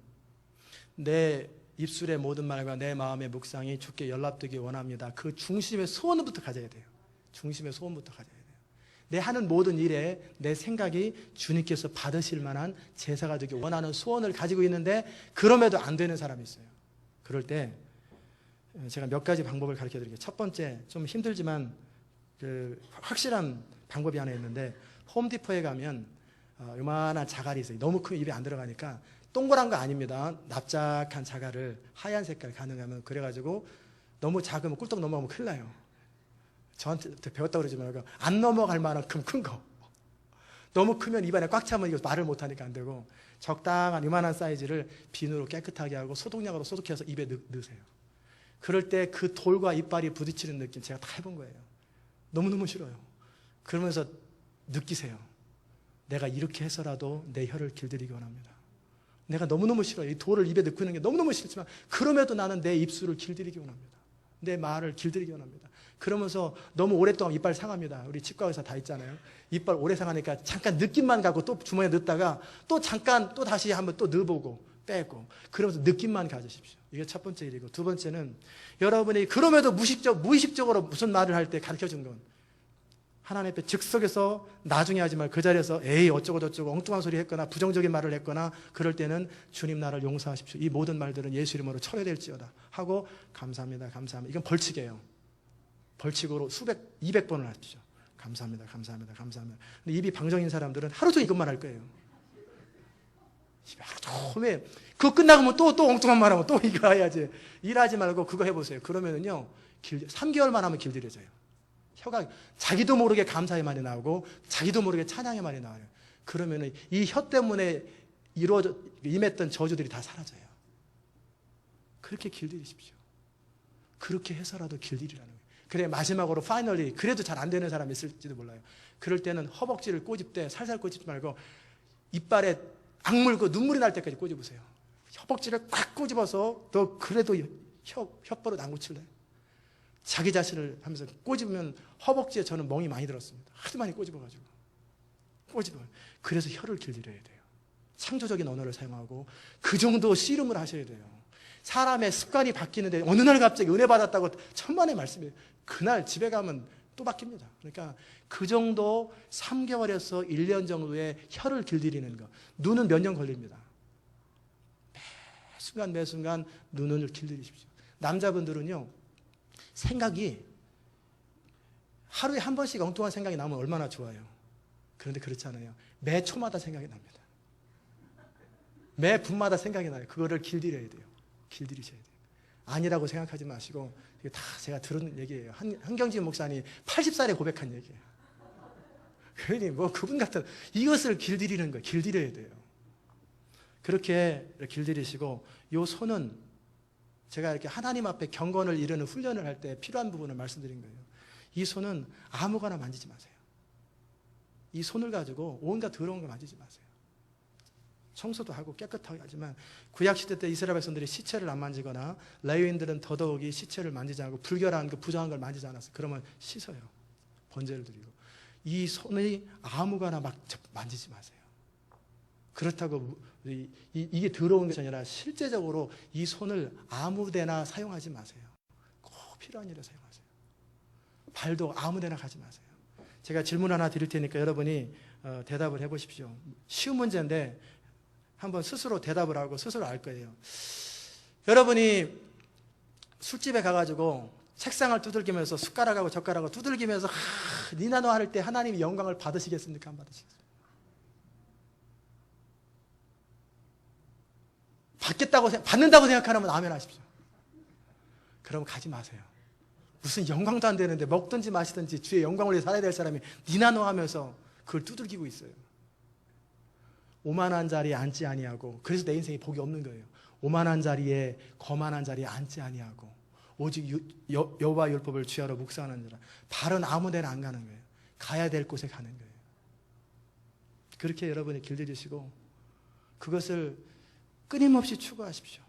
내 입술의 모든 말과 내 마음의 묵상이 주께 연락되기 원합니다. 그 중심의 소원부터 가져야 돼요. 중심의 소원부터 가져야 돼요. 내 하는 모든 일에 내 생각이 주님께서 받으실 만한 제사가 되기 원하는 소원을 가지고 있는데 그럼에도 안 되는 사람이 있어요. 그럴 때 제가 몇 가지 방법을 가르쳐 드릴게요. 첫 번째, 좀 힘들지만 확실한 방법이 하나 있는데 홈디포에 가면 요만한 자갈이 있어요. 너무 크면 입에 안 들어가니까 동그란 거 아닙니다. 납작한 자갈을 하얀 색깔 가능하면 그래가지고 너무 작으면 꿀떡 넘어가면 큰일 나요. 저한테 배웠다고 그러지 말고 안 넘어갈 만큼 큰 거. 너무 크면 입안에 꽉 차면 이거 말을 못하니까 안 되고 적당한 요만한 사이즈를 비누로 깨끗하게 하고 소독약으로 소독해서 입에 넣으세요. 그럴 때 그 돌과 이빨이 부딪히는 느낌 제가 다 해본 거예요. 너무너무 싫어요. 그러면서 느끼세요. 내가 이렇게 해서라도 내 혀를 길들이기 원합니다. 내가 너무너무 싫어요. 이 돌을 입에 넣고 있는 게 너무너무 싫지만 그럼에도 나는 내 입술을 길들이기 원합니다. 내 말을 길들이기 원합니다. 그러면서 너무 오랫동안 이빨 상합니다. 우리 치과 의사 다 있잖아요. 이빨 오래 상하니까 잠깐 느낌만 갖고 또 주머니에 넣다가 또 잠깐 또 다시 한번 또 넣어보고 빼고 그러면서 느낌만 가지십시오. 이게 첫 번째 일이고, 두 번째는 여러분이 그럼에도 무의식적으로 무슨 말을 할 때 가르쳐준 건 하나님 앞에 즉석에서 나중에 하지 말고 그 자리에서 에이 어쩌고 저쩌고 엉뚱한 소리 했거나 부정적인 말을 했거나 그럴 때는 주님 나를 용서하십시오. 이 모든 말들은 예수 이름으로 철회될지어다 하고 감사합니다. 감사합니다. 이건 벌칙이에요. 벌칙으로 200번을 하십시오. 감사합니다. 감사합니다. 감사합니다. 근데 입이 방정인 사람들은 하루 종일 이것만 할 거예요. 하루 종일 그거 끝나고 또 엉뚱한 말 하면 또 이거 해야지. 일하지 말고 그거 해보세요. 그러면은요 3개월만 하면 길들여져요. 혀가 자기도 모르게 감사의 말이 나오고 자기도 모르게 찬양의 말이 나와요. 그러면은 이 혀 때문에 임했던 저주들이 다 사라져요. 그렇게 길들이십시오. 그렇게 해서라도 길들이라는 거예요. 그래 마지막으로 파이널리 그래도 잘 안 되는 사람이 있을지도 몰라요. 그럴 때는 허벅지를 꼬집되 살살 꼬집지 말고 이빨에 악물고 눈물이 날 때까지 꼬집으세요. 허벅지를 꽉 꼬집어서 너 그래도 혓버릇 안 고칠래? 자기 자신을 하면서 꼬집으면 허벅지에 저는 멍이 많이 들었습니다. 하도 많이 꼬집어가지고 그래서 혀를 길들여야 돼요. 창조적인 언어를 사용하고 그 정도 씨름을 하셔야 돼요. 사람의 습관이 바뀌는데 어느 날 갑자기 은혜 받았다고 천만의 말씀이에요. 그날 집에 가면 또 바뀝니다. 그러니까 그 정도 3개월에서 1년 정도의 혀를 길들이는 거. 눈은 몇 년 걸립니다. 매순간 눈을 길들이십시오. 남자분들은요 생각이 하루에 한 번씩 엉뚱한 생각이 나면 얼마나 좋아요. 그런데 그렇지 않아요. 매 초마다 생각이 납니다. 매 분마다 생각이 나요. 그거를 길들여야 돼요. 길들이셔야 돼요. 아니라고 생각하지 마시고 이게 다 제가 들은 얘기예요. 한경진 목사님 80살에 고백한 얘기예요. 그러니 뭐 그분 같은 이것을 길들이는 거예요. 길들여야 돼요. 그렇게 길들이시고 요 손은 제가 이렇게 하나님 앞에 경건을 이루는 훈련을 할 때 필요한 부분을 말씀드린 거예요. 이 손은 아무거나 만지지 마세요. 이 손을 가지고 온갖 더러운 거 만지지 마세요. 청소도 하고 깨끗하게 하지만 구약시대 때 이스라엘 백성들이 시체를 안 만지거나 레위인들은 더더욱이 시체를 만지지 않고 불결한 그 부정한 걸 만지지 않았어요. 그러면 씻어요. 번제를 드리고. 이 손이 아무거나 막 만지지 마세요. 그렇다고 이게 더러운 것이 아니라 실제적으로 이 손을 아무데나 사용하지 마세요. 꼭 필요한 일에 사용하세요. 발도 아무데나 가지 마세요. 제가 질문 하나 드릴 테니까 여러분이 대답을 해보십시오. 쉬운 문제인데 한번 스스로 대답을 하고 스스로 알 거예요. 여러분이 술집에 가가지고 책상을 두들기면서 숟가락하고 젓가락을 두들기면서 니나노 할 때 하나님이 영광을 받으시겠습니까? 안 받으시겠습니까? 받는다고 생각하면 아멘 하십시오. 그럼 가지 마세요. 무슨 영광도 안 되는데 먹든지 마시든지 주의 영광을 위해 살아야 될 사람이 니나노 하면서 그걸 두들기고 있어요. 오만한 자리에 앉지 아니하고, 그래서 내 인생이 복이 없는 거예요. 오만한 자리에 거만한 자리에 앉지 아니하고 오직 여호와 율법을 주야로 묵상하는 자라. 발은 아무 데나 안 가는 거예요. 가야 될 곳에 가는 거예요. 그렇게 여러분이 길들이시고 그것을 끊임없이 추구하십시오.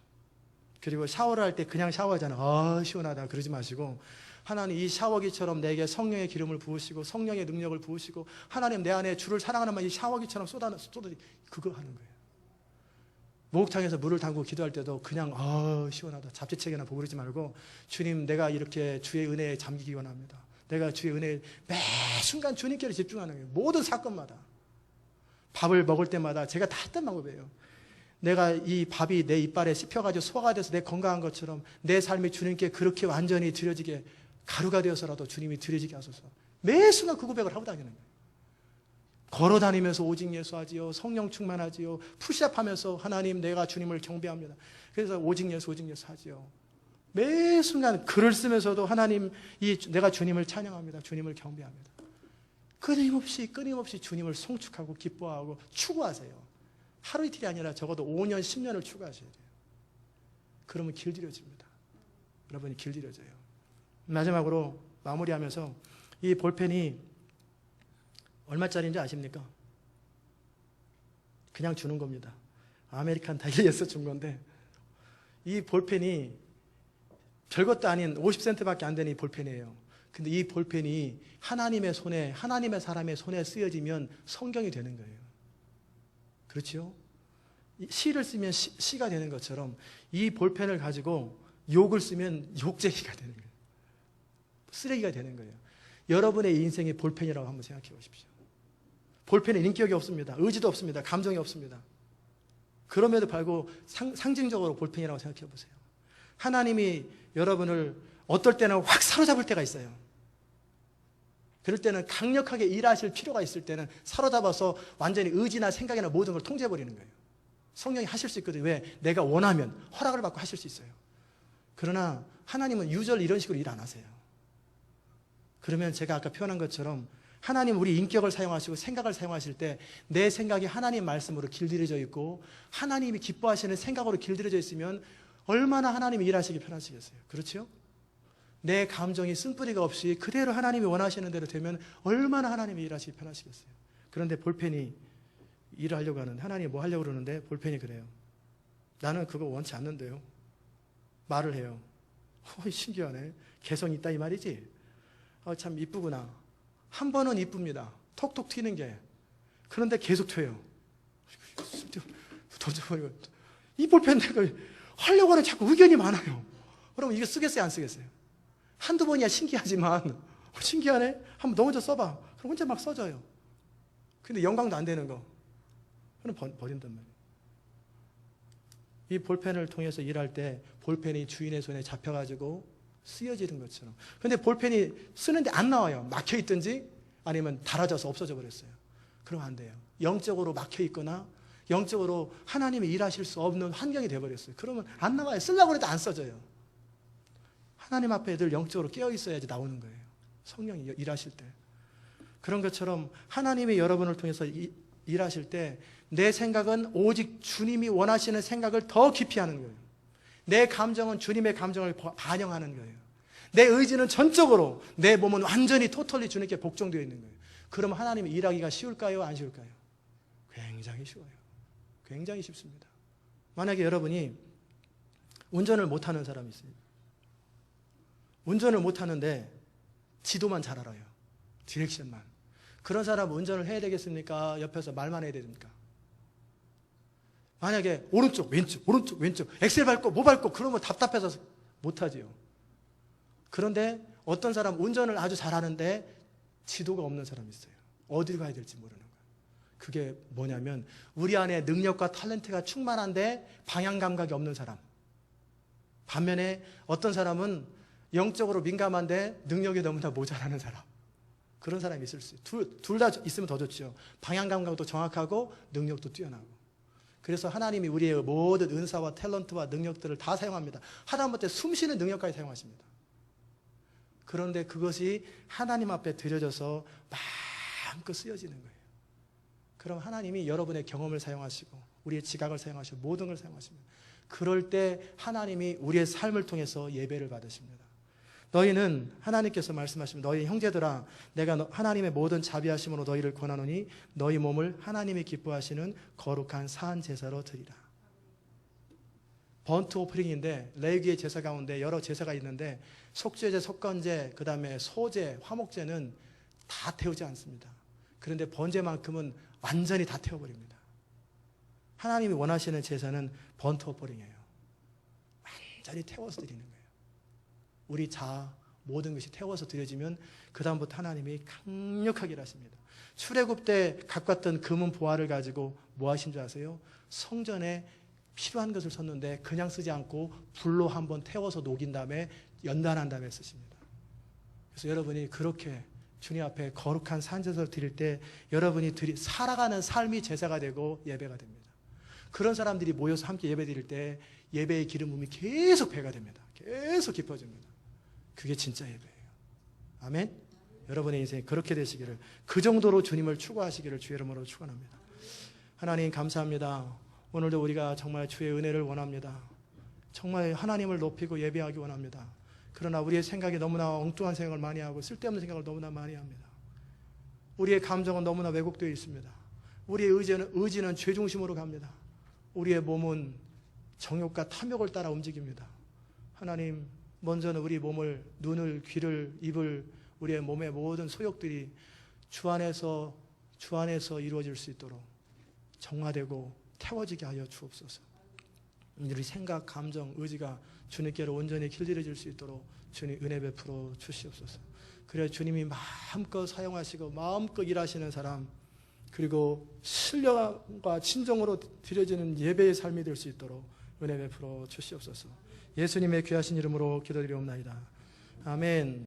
그리고 샤워를 할 때 그냥 샤워하잖아요. 아 시원하다 그러지 마시고 하나님 이 샤워기처럼 내게 성령의 기름을 부으시고 성령의 능력을 부으시고 하나님 내 안에 주를 사랑하는 마음이 샤워기처럼 쏟아지 그거 하는 거예요. 목욕탕에서 물을 담고 기도할 때도 그냥 아 시원하다 잡지책이나 보고 그러지 말고 주님 내가 이렇게 주의 은혜에 잠기기 원합니다. 내가 주의 은혜에 매 순간 주님께로 집중하는 거예요. 모든 사건마다. 밥을 먹을 때마다 제가 다 했던 방법이에요. 내가 이 밥이 내 이빨에 씹혀가지고 소화가 돼서 내 건강한 것처럼 내 삶이 주님께 그렇게 완전히 드려지게 가루가 되어서라도 주님이 드려지게 하소서. 매 순간 그 고백을 하고 다니는 거예요. 걸어다니면서 오직 예수하지요. 성령 충만하지요. 푸시업하면서 하나님 내가 주님을 경배합니다. 그래서 오직 예수 하지요. 매 순간 글을 쓰면서도 하나님 내가 주님을 찬양합니다. 주님을 경배합니다. 끊임없이 주님을 송축하고 기뻐하고 추구하세요. 하루 이틀이 아니라 적어도 5년, 10년을 추구하셔야 돼요. 그러면 길들여집니다. 여러분이 길들여져요. 마지막으로 마무리하면서 이 볼펜이 얼마짜리인지 아십니까? 그냥 주는 겁니다. 아메리칸 다일리에서 준 건데, 이 볼펜이 별것도 아닌 50센트밖에 안 되는 이 볼펜이에요. 근데 이 볼펜이 하나님의 손에, 하나님의 사람의 손에 쓰여지면 성경이 되는 거예요. 그렇죠? 시를 쓰면 시가 되는 것처럼 이 볼펜을 가지고 욕을 쓰면 욕쟁이가 되는 거예요. 쓰레기가 되는 거예요. 여러분의 인생이 볼펜이라고 한번 생각해 보십시오. 볼펜에 인격이 없습니다. 의지도 없습니다. 감정이 없습니다. 그럼에도 불구하고 상징적으로 볼펜이라고 생각해 보세요. 하나님이 여러분을 어떨 때는 확 사로잡을 때가 있어요. 그럴 때는 강력하게 일하실 필요가 있을 때는 사로잡아서 완전히 의지나 생각이나 모든 걸 통제해버리는 거예요. 성령이 하실 수 있거든요. 왜? 내가 원하면 허락을 받고 하실 수 있어요. 그러나 하나님은 유절 이런 식으로 일 안 하세요. 그러면 제가 아까 표현한 것처럼 하나님 우리 인격을 사용하시고 생각을 사용하실 때 내 생각이 하나님 말씀으로 길들여져 있고 하나님이 기뻐하시는 생각으로 길들여져 있으면 얼마나 하나님이 일하시기 편하시겠어요. 그렇죠? 내 감정이 쓴뿌리가 없이 그대로 하나님이 원하시는 대로 되면 얼마나 하나님이 일하시기 편하시겠어요. 그런데 볼펜이 일을 하려고 하는, 하나님이 뭐 하려고 그러는데 볼펜이 그래요. 나는 그거 원치 않는데요. 말을 해요. 신기하네. 개성이 있다 이 말이지. 참 이쁘구나. 한 번은 이쁩니다. 톡톡 튀는 게. 그런데 계속 튀어요. 던져버리고. 이 볼펜 내가 하려고 하는 자꾸 의견이 많아요. 그럼 이거 쓰겠어요, 안 쓰겠어요? 한두 번이야 신기하지만, 신기하네? 한번 너 혼자 써봐. 그럼 혼자 막 써져요. 근데 영광도 안 되는 거. 그럼 버린단 말이에요. 이 볼펜을 통해서 일할 때 볼펜이 주인의 손에 잡혀가지고 쓰여지는 것처럼. 근데 볼펜이 쓰는데 안 나와요. 막혀 있든지 아니면 닳아져서 없어져 버렸어요. 그러면 안 돼요. 영적으로 막혀 있거나 영적으로 하나님이 일하실 수 없는 환경이 되어버렸어요. 그러면 안 나와요. 쓰려고 해도 안 써져요. 하나님 앞에 늘 영적으로 깨어 있어야지 나오는 거예요. 성령이 일하실 때. 그런 것처럼 하나님이 여러분을 통해서 일하실 때 내 생각은 오직 주님이 원하시는 생각을 더 깊이 하는 거예요. 내 감정은 주님의 감정을 반영하는 거예요. 내 의지는 전적으로, 내 몸은 완전히 토털리 주님께 복종되어 있는 거예요. 그럼 하나님이 일하기가 쉬울까요? 안 쉬울까요? 굉장히 쉬워요. 굉장히 쉽습니다. 만약에 여러분이 운전을 못하는 사람이 있어요. 운전을 못하는데 지도만 잘 알아요. 디렉션만. 그런 사람은 운전을 해야 되겠습니까? 옆에서 말만 해야 됩니까? 만약에 오른쪽 왼쪽 오른쪽 왼쪽 엑셀 밟고 뭐 밟고 그러면 답답해서 못하지요. 그런데 어떤 사람 운전을 아주 잘하는데 지도가 없는 사람이 있어요. 어디로 가야 될지 모르는 거예요. 그게 뭐냐면 우리 안에 능력과 탤런트가 충만한데 방향 감각이 없는 사람. 반면에 어떤 사람은 영적으로 민감한데 능력이 너무나 모자라는 사람. 그런 사람이 있을 수 있어요. 둘 다 있으면 더 좋죠. 방향 감각도 정확하고 능력도 뛰어나고. 그래서 하나님이 우리의 모든 은사와 탤런트와 능력들을 다 사용합니다. 하다못해 숨쉬는 능력까지 사용하십니다. 그런데 그것이 하나님 앞에 드려져서 마음껏 쓰여지는 거예요. 그럼 하나님이 여러분의 경험을 사용하시고 우리의 지각을 사용하시고 모든 걸 사용하십니다. 그럴 때 하나님이 우리의 삶을 통해서 예배를 받으십니다. 너희는 하나님께서 말씀하시면 너희 형제들아 내가 하나님의 모든 자비하심으로 너희를 권하노니 너희 몸을 하나님이 기뻐하시는 거룩한 사한 제사로 드리라. 번트 오프링인데 레위기의 제사 가운데 여러 제사가 있는데 속죄제, 속건제, 그 다음에 소제, 화목제는 다 태우지 않습니다. 그런데 번제만큼은 완전히 다 태워버립니다. 하나님이 원하시는 제사는 번트 오프링이에요. 완전히 태워서 드리는 거예요. 우리 자아 모든 것이 태워서 드려지면 그 다음부터 하나님이 강력하게 일하십니다. 출애굽 때 갖고 금은 보화를 가지고 뭐 하신 줄 아세요? 성전에 필요한 것을 썼는데 그냥 쓰지 않고 불로 한번 태워서 녹인 다음에 연단한 다음에 쓰십니다. 그래서 여러분이 그렇게 주님 앞에 거룩한 산제사를 드릴 때 여러분이 살아가는 삶이 제사가 되고 예배가 됩니다. 그런 사람들이 모여서 함께 예배 드릴 때 예배의 기름 부음이 계속 배가 됩니다. 계속 깊어집니다. 그게 진짜 예배예요. 아멘. 여러분의 인생이 그렇게 되시기를, 그 정도로 주님을 추구하시기를 주의 이름으로 축원합니다. 하나님 감사합니다. 오늘도 우리가 정말 주의 은혜를 원합니다. 정말 하나님을 높이고 예배하기 원합니다. 그러나 우리의 생각이 너무나 엉뚱한 생각을 많이 하고 쓸데없는 생각을 너무나 많이 합니다. 우리의 감정은 너무나 왜곡되어 있습니다. 우리의 의지는 죄 중심으로 갑니다. 우리의 몸은 정욕과 탐욕을 따라 움직입니다. 하나님, 먼저는 우리 몸을, 눈을, 귀를, 입을, 우리의 몸의 모든 소욕들이 주 안에서 이루어질 수 있도록 정화되고 태워지게 하여 주옵소서. 우리 생각, 감정, 의지가 주님께로 온전히 길들여질 수 있도록 주님 은혜 베풀어 주시옵소서. 그래 주님이 마음껏 사용하시고 마음껏 일하시는 사람, 그리고 신령과 진정으로 드려지는 예배의 삶이 될 수 있도록 은혜 베풀어 주시옵소서. 예수님의 귀하신 이름으로 기도드리옵나이다. 아멘.